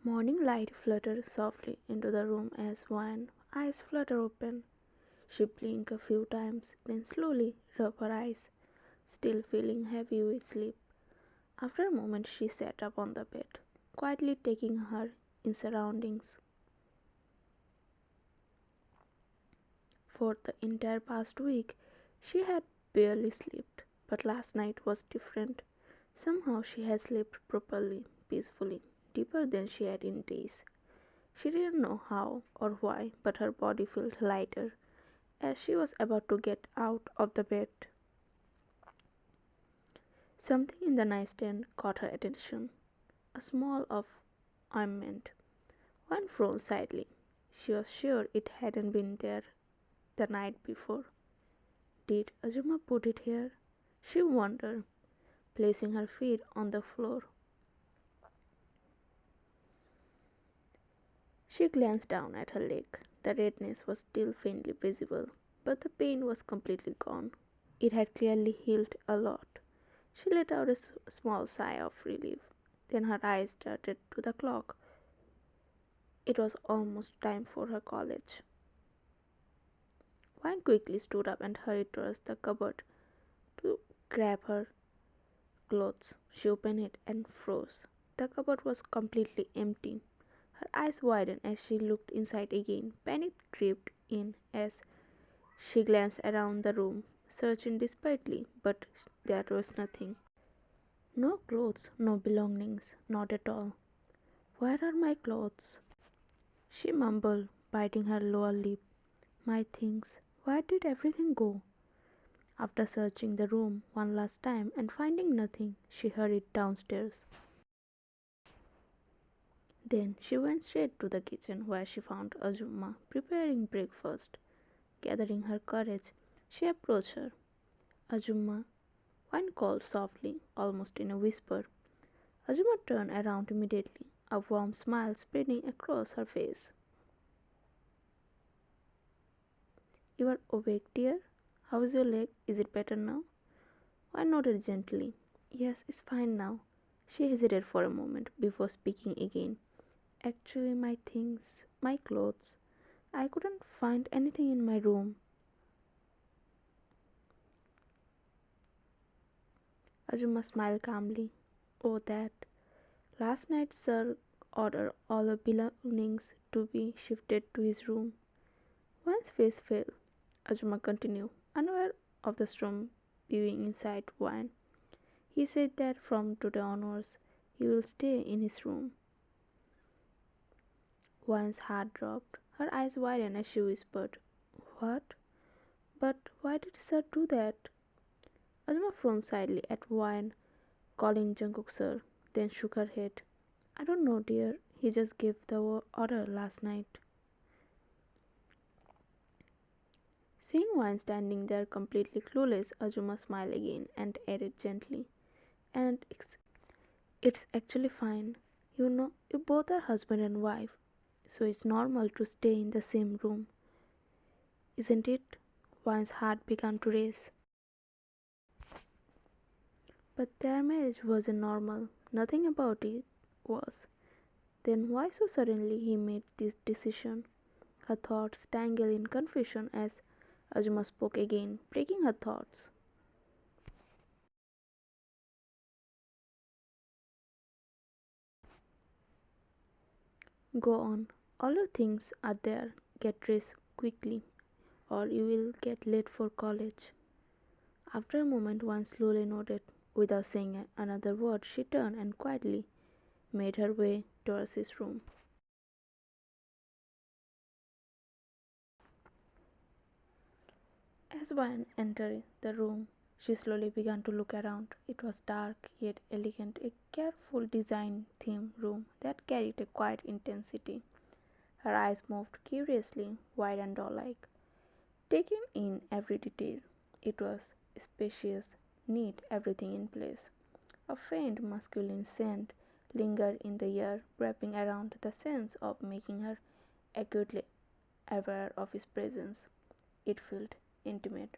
Morning light fluttered softly into the room as Vine eyes flutter open. She blinked a few times, then slowly rubbed her eyes, still feeling heavy with sleep. After a moment she sat up on the bed, quietly taking her in surroundings. For the entire past week she had barely slept, but last night was different. Somehow she had slept properly, peacefully, deeper than she had in days. She didn't know how or why, but her body felt lighter as she was about to get out of the bed. Something in the nightstand caught her attention, a small of ointment. One frowned slightly. She was sure it hadn't been there the night before. Did Azuma put it here? She wondered, placing her feet on the floor. She glanced down at her leg. The redness was still faintly visible, but the pain was completely gone. It had clearly healed a lot. She let out a small sigh of relief. Then her eyes darted to the clock. It was almost time for her college. Wine quickly stood up and hurried towards the cupboard to grab her clothes. She opened it and froze. The cupboard was completely empty. Her eyes widened as she looked inside again. Panic crept in as she glanced around the room, searching desperately, but there was nothing. No clothes, no belongings, not at all. Where are my clothes? She mumbled, biting her lower lip. My things. Where did everything go? After searching the room one last time and finding nothing, she hurried downstairs. Then she went straight to the kitchen where she found Azuma preparing breakfast. Gathering her courage, she approached her. Azuma, one called softly, almost in a whisper. Azuma turned around immediately, a warm smile spreading across her face. You are awake, dear? How is your leg? Is it better now? I nodded gently. Yes, it's fine now. She hesitated for a moment before speaking again. Actually, my things, my clothes. I couldn't find anything in my room. Azuma smiled calmly. Oh, that. Last night, Sir ordered all the belongings to be shifted to his room. One's face fell. Azuma continued, unaware of the storm brewing inside Wine. He said that from today onwards he will stay in his room. Wine's heart dropped. Her eyes widened as she whispered, What? But why did Sir do that? Azuma frowned slightly at Wine, calling Jungkook Sir, then shook her head. I don't know, dear. He just gave the order last night. Seeing Wine standing there completely clueless, Azuma smiled again and added gently, And it's actually fine. You know, you both are husband and wife, so it's normal to stay in the same room, isn't it? Wine's heart began to race. But their marriage wasn't normal. Nothing about it was. Then why so suddenly he made this decision? Her thoughts tangled in confusion as Azuma spoke again, breaking her thoughts. Go on. All your things are there. Get dressed quickly, or you will get late for college. After a moment, one slowly nodded. Without saying another word, she turned and quietly made her way towards his room. As Van entered the room, she slowly began to look around. It was dark yet elegant, a careful design theme room that carried a quiet intensity. Her eyes moved curiously, wide and doll-like, taking in every detail. It was spacious, neat, everything in place. A faint masculine scent lingered in the air, wrapping around the sense of making her acutely aware of his presence. It felt intimate,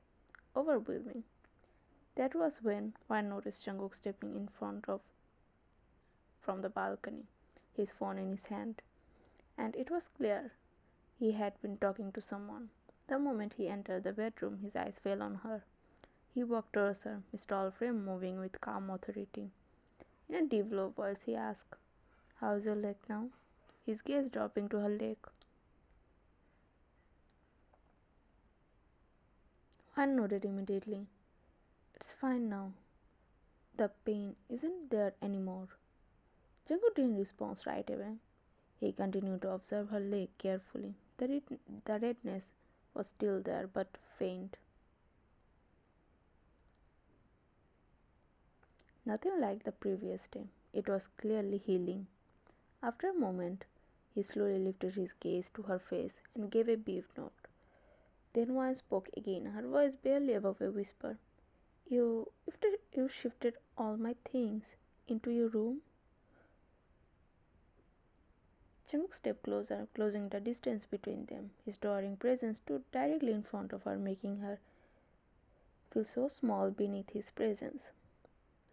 overwhelming. That was when one noticed Jungkook stepping in front of from the balcony. his phone in his hand, and it was clear he had been talking to someone. The moment he entered the bedroom, his eyes fell on her. He walked towards her, his tall frame moving with calm authority. In a deep, low voice, he asked, "How's your leg now?" His gaze dropping to her leg. Juan nodded immediately. "It's fine now. The pain isn't there anymore." Jungkook didn't respond right away. He continued to observe her leg carefully. The redness was still there, but faint. Nothing like the previous day. It was clearly healing. After a moment, he slowly lifted his gaze to her face and gave a brief nod. Then one spoke again, her voice barely above a whisper. You shifted all my things into your room?" Jungkook stepped closer, closing the distance between them. His towering presence stood directly in front of her, making her feel so small beneath his presence.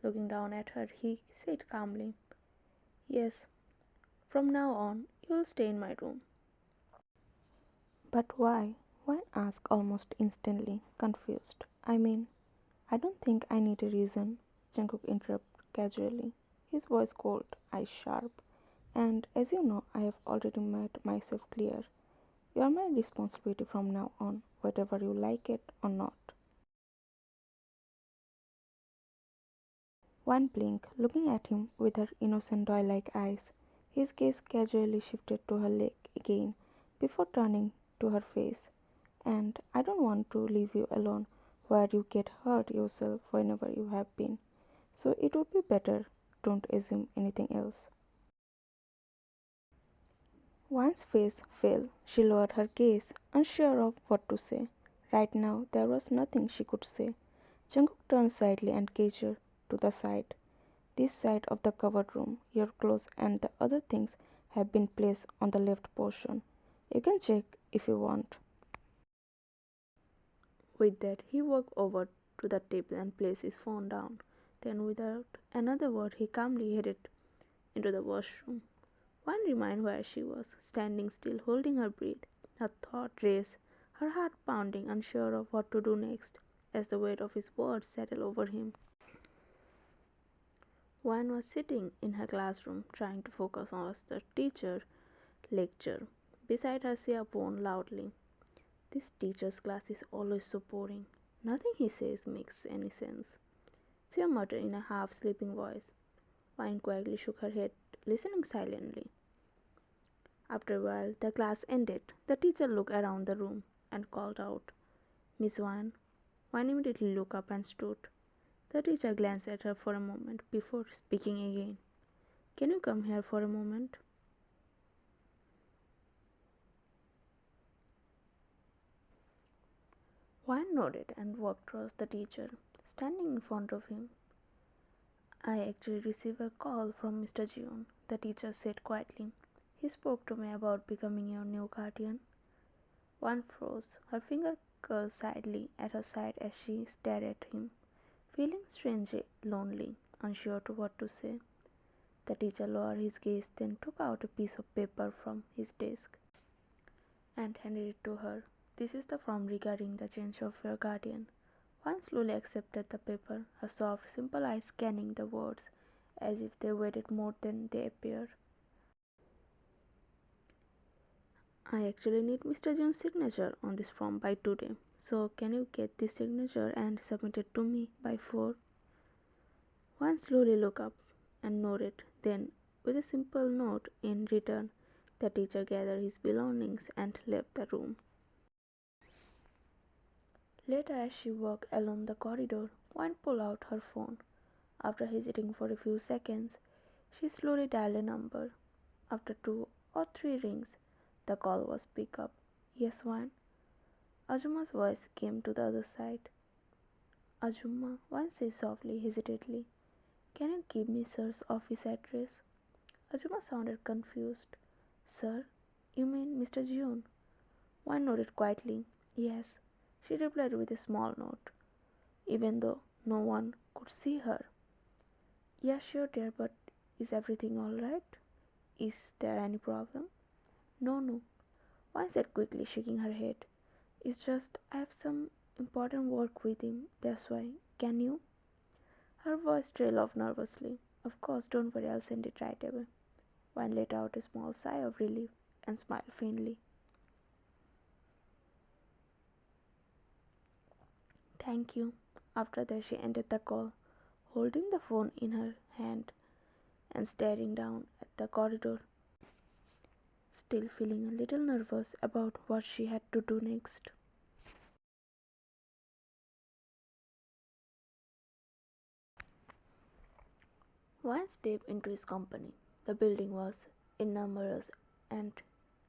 Looking down at her, he said calmly, "Yes, from now on, you will stay in my room." But why? Why ask almost instantly, confused. I mean, I don't think I need a reason, Jungkook interrupted casually, his voice cold, eyes sharp. And as you know, I have already made myself clear. You are my responsibility from now on, whether you like it or not. One blinked, looking at him with her innocent doll-like eyes. His gaze casually shifted to her leg again, before turning to her face. "And I don't want to leave you alone where you get hurt yourself whenever you have been. So it would be better don't assume anything else." One's face fell. She lowered her gaze, unsure of what to say. Right now there was nothing she could say. Jungkook turned slightly and gestured to the side. "This side of the covered room. Your clothes and the other things have been placed on the left portion. You can check if you want." With that, he walked over to the table and placed his phone down. Then, without another word, he calmly headed into the washroom. One remained where she was, standing still, holding her breath. Her thought raced, her heart pounding, unsure of what to do next, as the weight of his words settled over him. One was sitting in her classroom, trying to focus on the teacher lecture. Beside her, she phoned loudly. "This teacher's class is always so boring. Nothing he says makes any sense," she muttered in a half-sleeping voice. Wine quietly shook her head, listening silently. After a while, the class ended. The teacher looked around the room and called out, "Miss Wine." Wine immediately looked up and stood. The teacher glanced at her for a moment before speaking again. "Can you come here for a moment?" Wine nodded and walked towards the teacher, standing in front of him. "I actually received a call from Mr. Jeon," the teacher said quietly. "He spoke to me about becoming your new guardian." One froze, her finger curled slightly at her side as she stared at him, feeling strangely lonely, unsure to what to say. The teacher lowered his gaze, then took out a piece of paper from his desk and handed it to her. "This is the form regarding the change of your guardian." One slowly accepted the paper, her soft, simple eyes scanning the words as if they weighed more than they appeared. "I actually need Mr. Jones' signature on this form by today, so can you get this signature and submit it to me by 4? One slowly looked up and nodded. Then, with a simple note in return, the teacher gathered his belongings and left the room. Later, as she walked along the corridor, One pulled out her phone. After hesitating for a few seconds, she slowly dialed a number. After 2 or 3 rings, the call was picked up. "Yes, One?" Ajuma's voice came to the other side. "Ajuma," One said softly, hesitantly, "can you give me sir's office address?" Ajuma sounded confused. "Sir? You mean Mr. Jeon?" One nodded quietly. "Yes," she replied with a small note, even though no one could see her. "Yeah, sure, dear, but is everything all right? Is there any problem? No, no, Wan said quickly, shaking her head. It's just I have some important work with him, that's why. Can you? Her voice trailed off nervously. Of course, don't worry, I'll send it right away. Wan let out a small sigh of relief and smiled faintly. Thank you. After that, she ended the call, holding the phone in her hand and staring down at the corridor, still feeling a little nervous about what she had to do next. Wan stepped into his company. The building was enormous and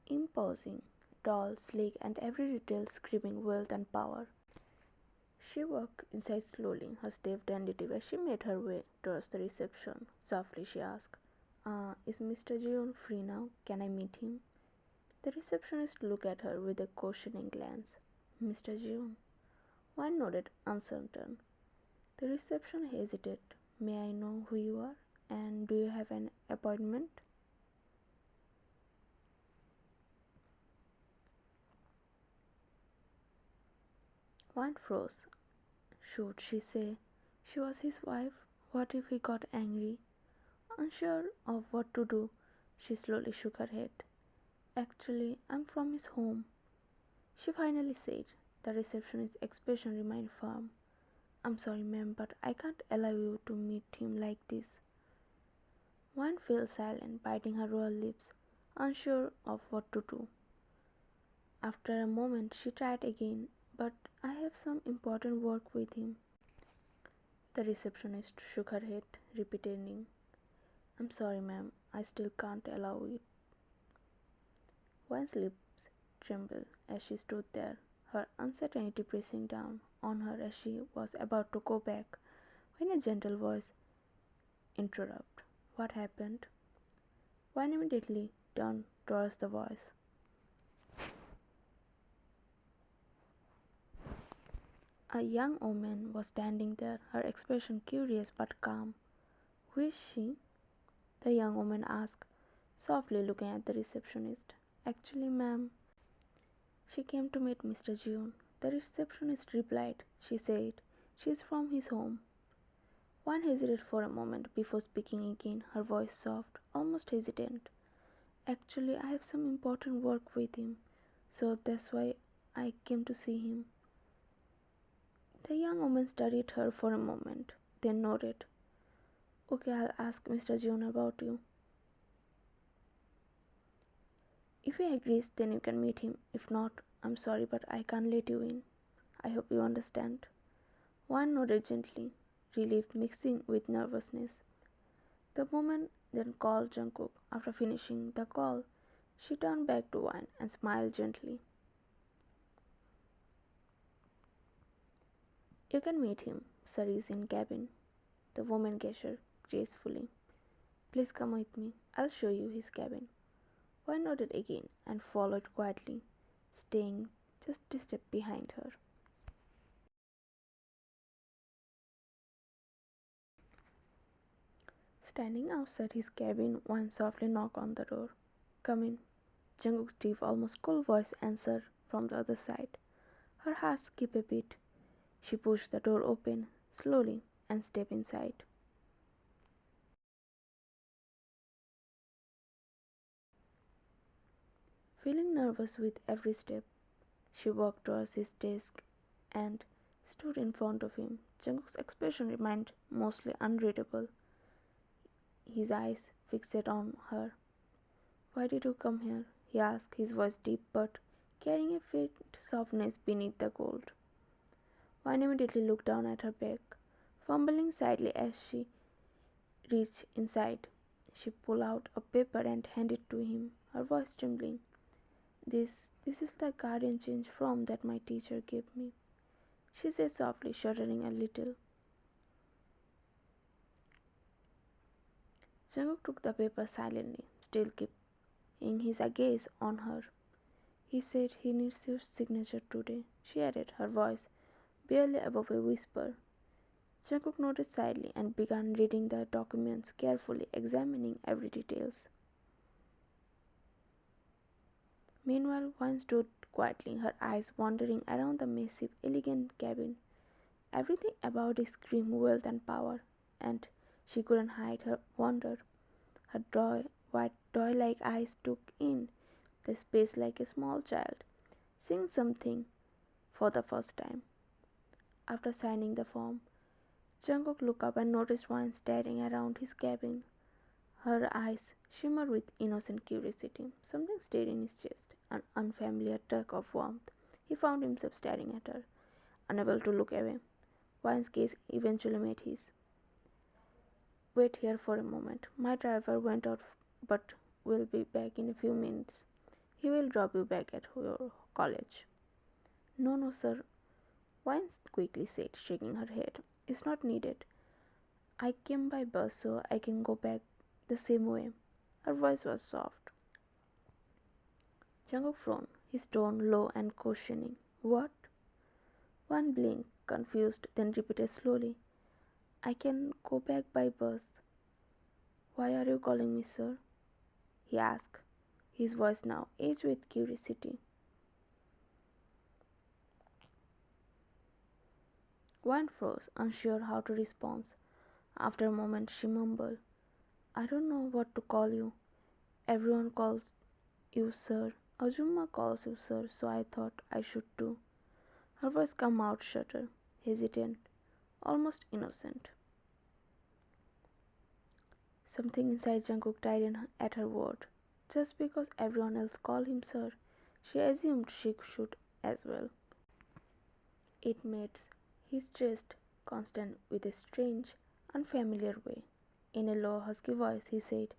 imposing, tall, sleek, and every detail screaming wealth and power. She walked inside slowly, her step tentative as she made her way towards the reception. Softly she asked, is Mr. Jeon free now? Can I meet him? The receptionist looked at her with a questioning glance. Mr. Jeon? One nodded, uncertain. The reception hesitated. May I know who you are? And do you have an appointment? One froze. Should she say she was his wife? What if he got angry? Unsure of what to do, she slowly shook her head. Actually, I'm from his home, she finally said. The receptionist's expression remained firm. I'm sorry, ma'am, but I can't allow you to meet him like this. One fell silent, biting her royal lips, unsure of what to do. After a moment, she tried again, but I have some important work with him. The receptionist shook her head, repeating, I'm sorry, ma'am, I still can't allow it. One's lips trembled as she stood there, her uncertainty pressing down on her as she was about to go back, when a gentle voice interrupted. What happened? One immediately turned towards the voice. A young woman was standing there, her expression curious but calm. Who is she? The young woman asked, softly looking at the receptionist. Actually, ma'am, she came to meet Mr. June. The receptionist replied. She said, she is from his home. One hesitated for a moment before speaking again, her voice soft, almost hesitant. Actually, I have some important work with him, so that's why I came to see him. The young woman studied her for a moment, then nodded. Okay, I'll ask Mr. June about you. If he agrees, then you can meet him. If not, I'm sorry, but I can't let you in. I hope you understand. One nodded gently, relief mixing with nervousness. The woman then called Jungkook. After finishing the call, she turned back to Wan and smiled gently. You can meet him. Sir is in cabin. The woman gestured gracefully. Please come with me. I'll show you his cabin. Wan nodded again and followed quietly, staying just a step behind her. Standing outside his cabin, Wan softly knocked on the door. Come in. Jungkook's deep, almost cool voice answered from the other side. Her heart skipped a beat. She pushed the door open slowly and stepped inside. Feeling nervous with every step, she walked towards his desk and stood in front of him. Jungkook's expression remained mostly unreadable, his eyes fixed on her. Why did you come here? He asked, his voice deep but carrying a faint softness beneath the gold. One immediately looked down at her back, fumbling slightly as she reached inside. She pulled out a paper and handed it to him, her voice trembling. This is the guardian change form that my teacher gave me, she said softly, shuddering a little. Jungkook took the paper silently, still keeping his gaze on her. He said he needs your signature today, she added, her voice barely above a whisper. Jungkook nodded slightly and began reading the documents carefully, examining every detail. Meanwhile, Wine stood quietly, her eyes wandering around the massive, elegant cabin. Everything about it screamed wealth and power, and she couldn't hide her wonder. Her white doe-like eyes took in the space like a small child, seeing something for the first time. After signing the form, Jungkook looked up and noticed Wine staring around his cabin. Her eyes shimmered with innocent curiosity. Something stirred in his chest, an unfamiliar tug of warmth. He found himself staring at her, unable to look away. Wine's gaze eventually met his. "Wait here for a moment. My driver went out but will be back in a few minutes. He will drop you back at your college." "No, no, sir," Wine quickly said, shaking her head. "It's not needed. I came by bus so I can go back the same way." Her voice was soft. Jungkook frowned, his tone low and questioning. "What?" One blinked, confused, then repeated slowly. "I can go back by bus." "Why are you calling me sir?" he asked, his voice now edged with curiosity. One froze, unsure how to respond. After a moment she mumbled, "I don't know what to call you. Everyone calls you sir. Azuma calls you sir, so I thought I should too." Her voice came out shudder, hesitant, almost innocent. Something inside Jungkook tightened at her word. Just because everyone else called him sir, she assumed she should as well. It made his chest constant with a strange, unfamiliar way. In a low, husky voice, he said,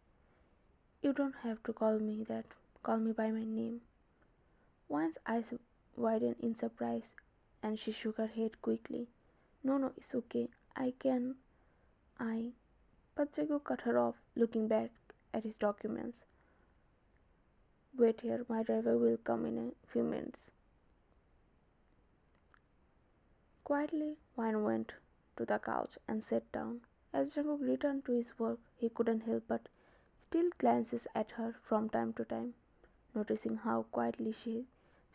"You don't have to call me that. Call me by my name." Wan's eyes widened in surprise, and she shook her head quickly. "No, no, it's okay. I can. I." But Jago cut her off, looking back at his documents. "Wait here. My driver will come in a few minutes." Quietly, Wine went to the couch and sat down. As Jungkook returned to his work, he couldn't help but steal glances at her from time to time, noticing how quietly she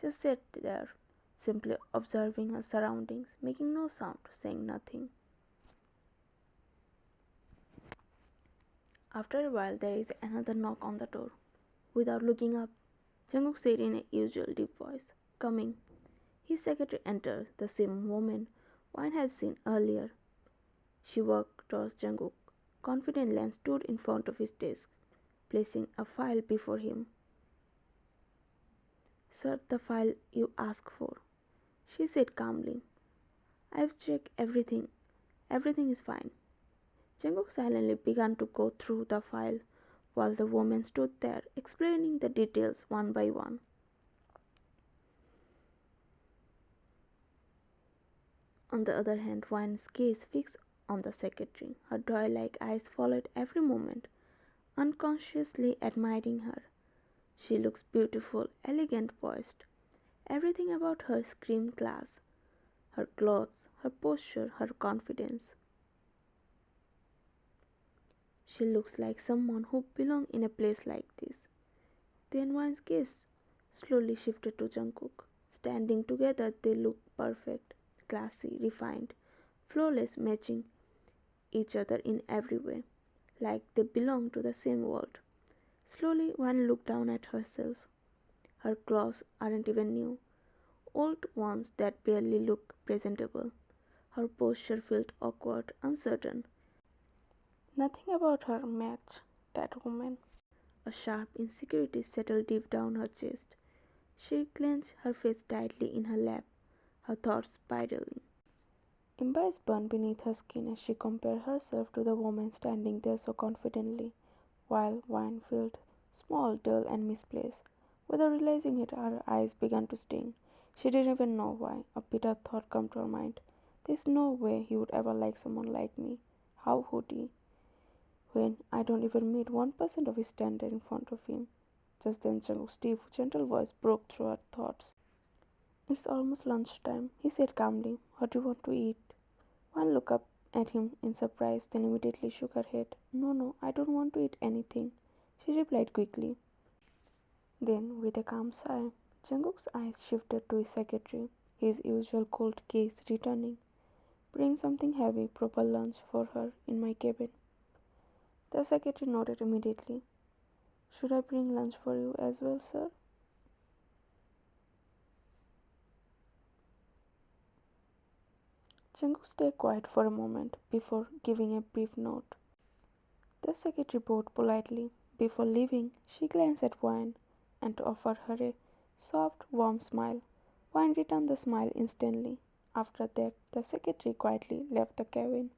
just sat there, simply observing her surroundings, making no sound, saying nothing. After a while, there is another knock on the door. Without looking up, Jungkook said in a usual deep voice, "Coming." His secretary entered, the same woman Wine had seen earlier. She walked towards Jungkook, confidently, and stood in front of his desk, placing a file before him. "Sir, the file you asked for," she said calmly. "I've checked everything. Everything is fine." Jungkook silently began to go through the file while the woman stood there, explaining the details one by one. On the other hand, Wine's gaze fixed on the secretary. Her doe-like eyes followed every movement, unconsciously admiring her. She looks beautiful, elegant, poised. Everything about her screamed class. Her clothes, her posture, her confidence. She looks like someone who belongs in a place like this. Then Wine's gaze slowly shifted to Jungkook. Standing together, they looked perfect, classy, refined, flawless, matching each other in every way, like they belonged to the same world. Slowly, Wine looked down at herself. Her clothes aren't even new, old ones that barely look presentable. Her posture felt awkward, uncertain. Nothing about her matched that woman. A sharp insecurity settled deep down her chest. She clenched her face tightly in her lap, her thoughts spiraling. Embers burned beneath her skin as she compared herself to the woman standing there so confidently, while Wine felt small, dull, and misplaced. Without realizing it, her eyes began to sting. She didn't even know why. A bitter thought came to her mind. "There's no way he would ever like someone like me. How would he? When I don't even meet 1% of his standard in front of him." Just then Jungkook's deep, gentle voice broke through her thoughts. "It's almost lunchtime," he said calmly. "What do you want to eat?" One looked up at him in surprise, then immediately shook her head. "No, no, I don't want to eat anything," she replied quickly. Then, with a calm sigh, Jungkook's eyes shifted to his secretary, his usual cold gaze returning. Bring something heavy, proper lunch for her in my cabin. The secretary nodded immediately. Should I bring lunch for you as well, sir? Jungkook stayed quiet for a moment before giving a brief nod. The secretary bowed politely. Before leaving, she glanced at Wine and offered her a soft, warm smile. Wine returned the smile instantly. After that, the secretary quietly left the cabin.